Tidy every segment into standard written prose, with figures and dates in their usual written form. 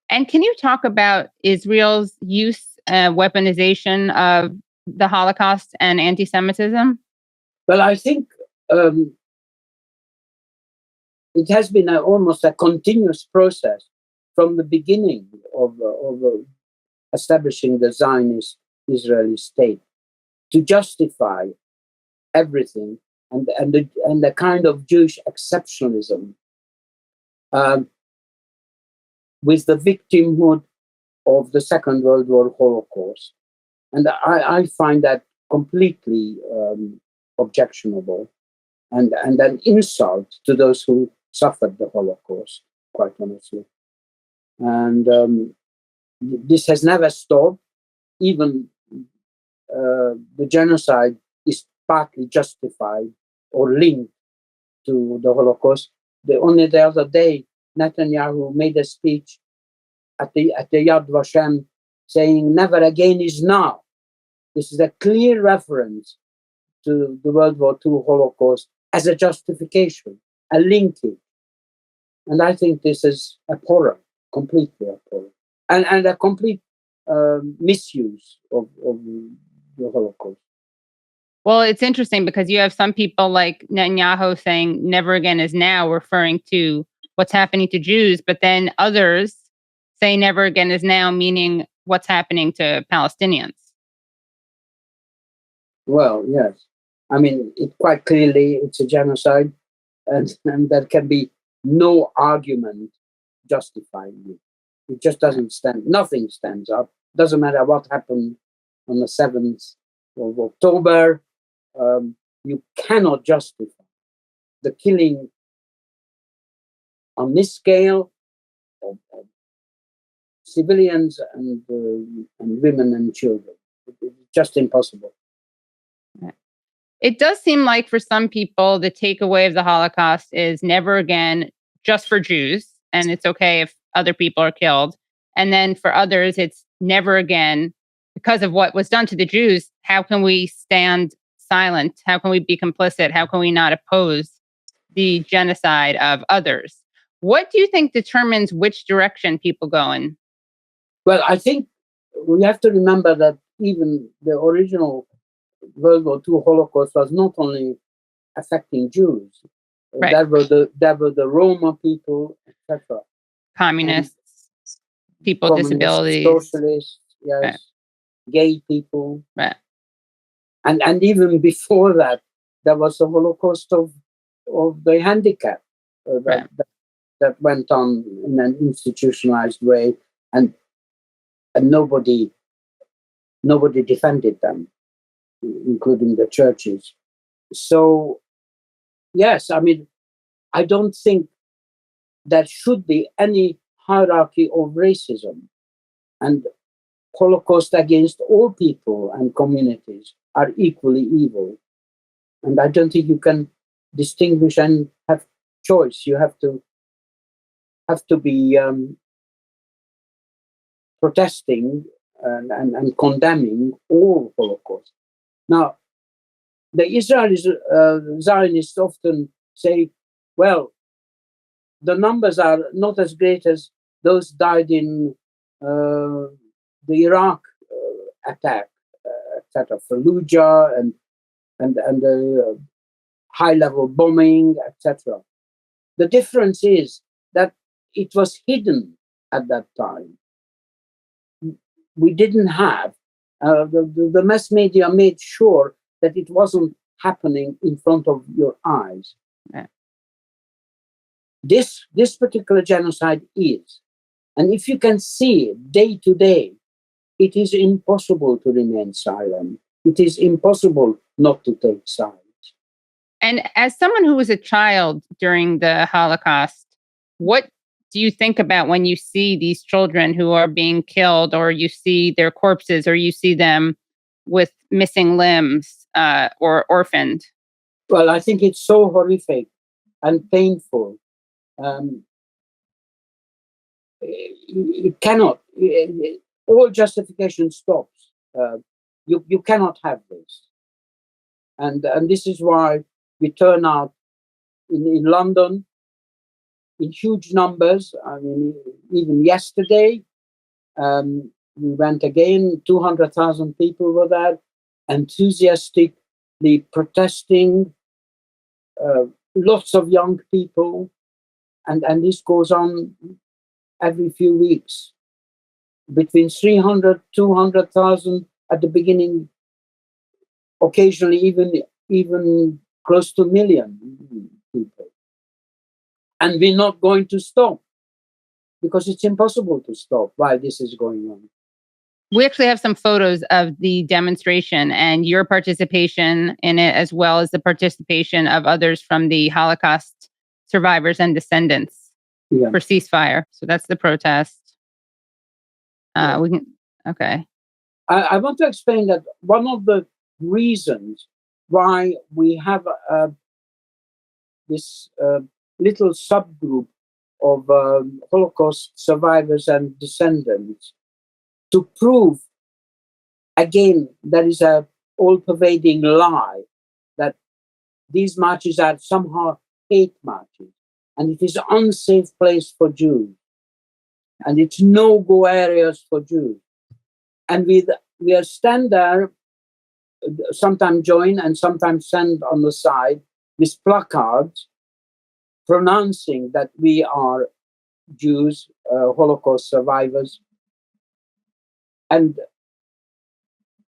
And can you talk about Israel's use, weaponization of the Holocaust and anti-Semitism? Well, I think it has been almost a continuous process from the beginning of establishing the Zionist Israeli state to justify everything and the kind of Jewish exceptionalism with the victimhood of the Second World War Holocaust. And I find that completely objectionable and an insult to those who suffered the Holocaust, quite honestly. And this has never stopped. Even the genocide is partly justified or linked to the Holocaust. Only the other day, Netanyahu made a speech at the Yad Vashem saying, "Never again is now." This is a clear reference to the World War II Holocaust as a justification, a linkage. And I think this is abhorrent, completely abhorrent, and a complete misuse of the Holocaust. Well, it's interesting because you have some people like Netanyahu saying never again is now, referring to what's happening to Jews, but then others say never again is now, meaning what's happening to Palestinians. Well, yes. I mean, quite clearly it's a genocide, and there can be no argument justifying it. It just doesn't stand, nothing stands up. Doesn't matter what happened on the 7th of October. You cannot justify the killing on this scale of civilians and women and children. It's just impossible. It does seem like for some people, the takeaway of the Holocaust is never again just for Jews, and it's okay if other people are killed. And then for others, it's never again because of what was done to the Jews. How can we stand silent? How can we be complicit? How can we not oppose the genocide of others? What do you think determines which direction people go in? Well, I think we have to remember that even the original World War II Holocaust was not only affecting Jews. Right. There were the Roma people, etc. Communists, people with disabilities, socialists, yes, right. Gay people, right. and even before that, there was the Holocaust of the handicapped that went on in an institutionalized way, and nobody defended them, including the churches. So, yes, I mean, I don't think there should be any hierarchy of racism, and Holocaust against all people and communities are equally evil. And I don't think you can distinguish and have choice. You have to be protesting and condemning all Holocaust. Now, the Israelis, Zionists often say, well, the numbers are not as great as those died in the Iraq attack, etc., Fallujah and the high-level bombing, etc. The difference is that it was hidden at that time. We didn't have, the mass media made sure that it wasn't happening in front of your eyes. Yeah. This particular genocide is. And if you can see it day to day, it is impossible to remain silent. It is impossible not to take sides. And as someone who was a child during the Holocaust, what do you think about when you see these children who are being killed, or you see their corpses, or you see them with missing limbs or orphaned? Well, I think it's so horrific and painful. It cannot. All justification stops. You cannot have this, and this is why we turn out in London in huge numbers. I mean, even yesterday, we went again, 200,000 people were there, enthusiastically protesting, lots of young people, and this goes on every few weeks. Between 300, 200,000 at the beginning, occasionally even close to a million people. And we're not going to stop, because it's impossible to stop while this is going on. We actually have some photos of the demonstration and your participation in it, as well as the participation of others from the Holocaust Survivors and Descendants for Ceasefire. So that's the protest. We can, okay. I want to explain that one of the reasons why we have this little subgroup of Holocaust survivors and descendants, to prove again there is a all-pervading lie that these marches are somehow hate marches, and it is an unsafe place for Jews, and it's no-go areas for Jews. And we stand there, sometimes join and sometimes stand on the side with placards pronouncing that we are Jews, Holocaust survivors. And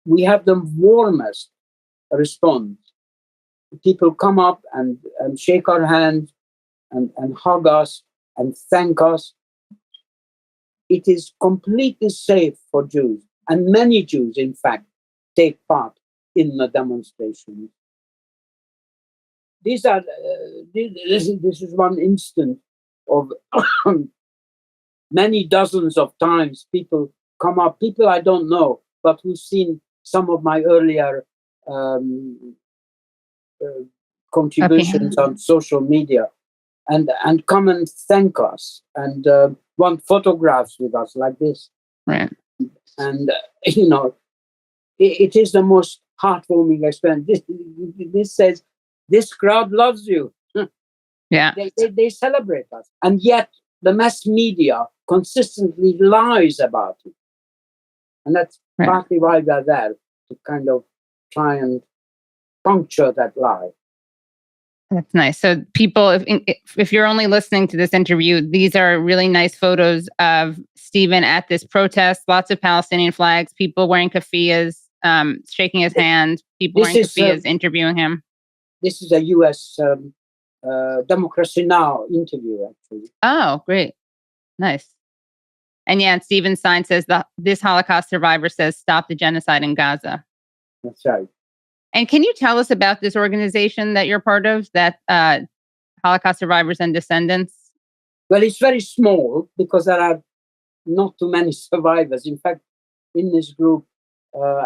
we have the warmest response. People come up and shake our hands and hug us and thank us. It is completely safe for Jews. And many Jews, in fact, take part in the demonstrations. This is one instance of many dozens of times people come up, people I don't know, but who've seen some of my earlier contributions on social media, and come and thank us and want photographs with us like this. Right. And it is the most heartwarming experience. This says, this crowd loves you. Yeah. They celebrate us. And yet the mass media consistently lies about it. And that's partly why we're there, to kind of try and puncture that lie. That's nice. So people, if you're only listening to this interview, these are really nice photos of Stephen at this protest. Lots of Palestinian flags, people wearing keffiyehs, shaking his hand, people wearing keffiyehs, interviewing him. This is a U.S. Democracy Now! Interview, actually. Oh, great. Nice. And and Stephen's sign says, this Holocaust survivor says, stop the genocide in Gaza. That's right. And can you tell us about this organization that you're part of, that Holocaust Survivors and Descendants? Well, it's very small because there are not too many survivors. In fact, in this group,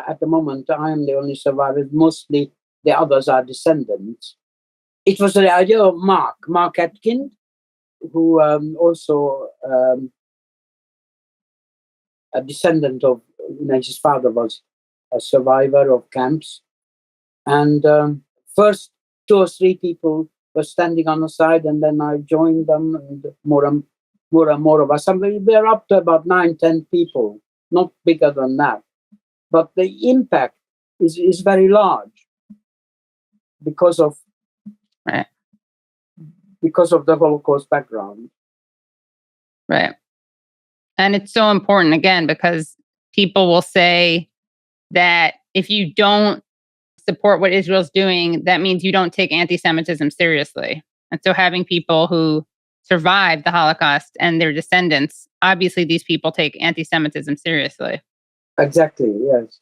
at the moment, I am the only survivor. Mostly the others are descendants. It was the idea of Mark Atkin, who also a descendant of, his father was a survivor of camps. And first 2 or 3 people were standing on the side, and then I joined them, and more and more of us. And we're up to about 9, 10 people, not bigger than that. But the impact is very large because of the Holocaust background. Right. And it's so important, again, because people will say that if you don't support what Israel's doing, that means you don't take anti-Semitism seriously. And so having people who survived the Holocaust and their descendants, obviously these people take anti-Semitism seriously. Exactly, yes.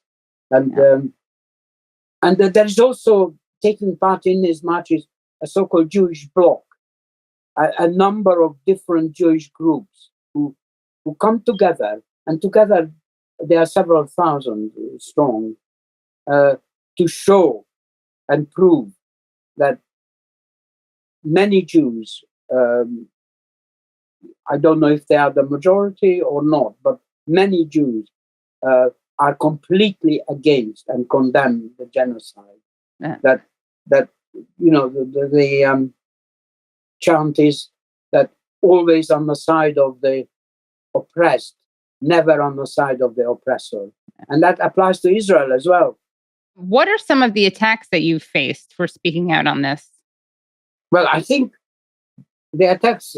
And there is also, taking part in these marches, a so-called Jewish bloc, a number of different Jewish groups who come together, and together they are several thousand strong, to show and prove that many Jews, I don't know if they are the majority or not, but many Jews are completely against and condemn the genocide. Yeah. That chant is that always on the side of the oppressed, never on the side of the oppressor. And that applies to Israel as well. What are some of the attacks that you've faced for speaking out on this? Well, I think the attacks,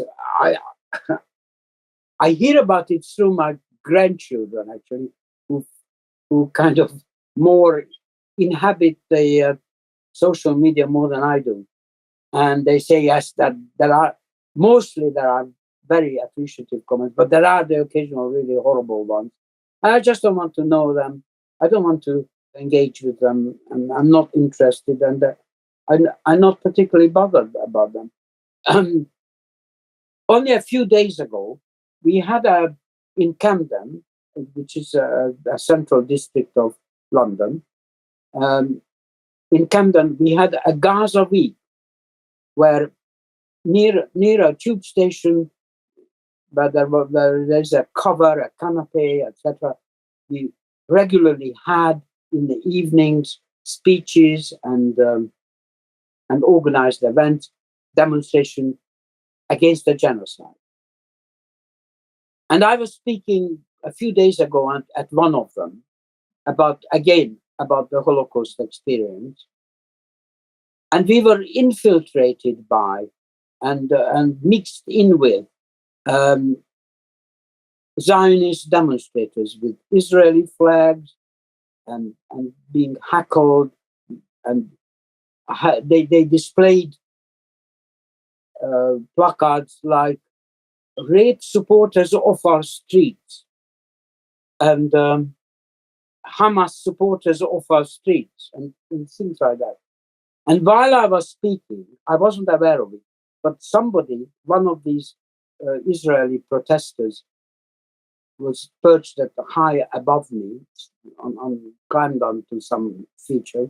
I hear about it through my grandchildren, actually, who kind of more inhabit the social media more than I do. And they say, yes, that there are very appreciative comments, but there are the occasional really horrible ones. I just don't want to know them. I don't want to engage with them, and I'm not interested, and I'm not particularly bothered about them. Only a few days ago, we had in Camden, which is a central district of London, in Camden, we had a Gaza week where near a tube station, where there's a cover, a canopy, etc., we regularly had in the evenings speeches and organized events, demonstration against the genocide. And I was speaking a few days ago at one of them about the Holocaust experience. And we were infiltrated by and mixed in with Zionist demonstrators with Israeli flags and being heckled, and they displayed placards like "Rape supporters off our streets" and "Hamas supporters off our streets" and things like that. And while I was speaking, I wasn't aware of it, but one of these Israeli protesters, was perched at high above me, climbed onto some feature,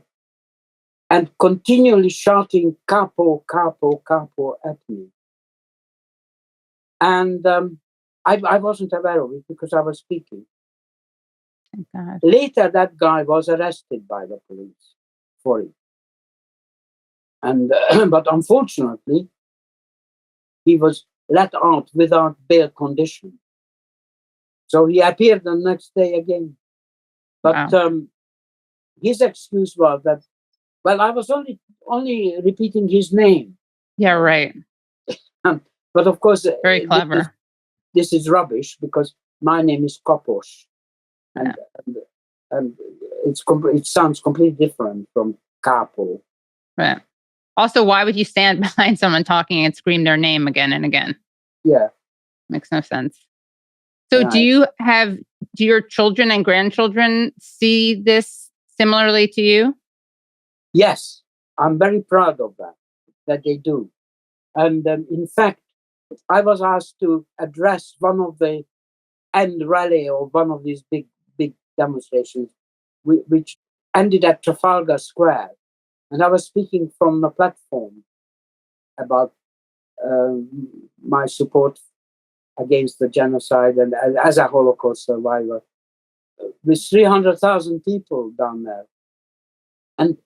and continually shouting "Capo, capo, capo" at me. And I wasn't aware of it because I was speaking. Thank God. Later, that guy was arrested by the police for it. And but unfortunately, he was let out without bail condition. So he appeared the next day again. But Wow. His excuse was that, well, I was only repeating his name. Yeah, right. But of course, Very clever. This is rubbish because my name is Kapos. And it sounds completely different from Capo. Right. Also, why would you stand behind someone talking and scream their name again and again? Yeah. Makes no sense. So do your children and grandchildren see this similarly to you? Yes, I'm very proud of that they do. And in fact, I was asked to address one of the end rally of one of these big demonstrations, which ended at Trafalgar Square. And I was speaking from the platform about my support against the genocide and as a Holocaust survivor, with 300,000 people down there. And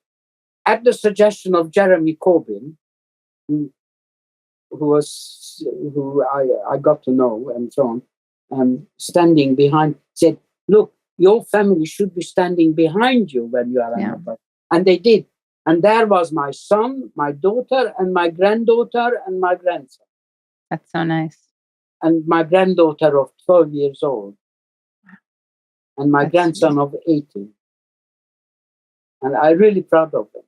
at the suggestion of Jeremy Corbyn, who I got to know and so on, standing behind, said, "Look, your family should be standing behind you when you are on the bus." And they did. And there was my son, my daughter, and my granddaughter, and my grandson. That's so nice. And my granddaughter of 12 years old. And my grandson of 18. And I'm really proud of them.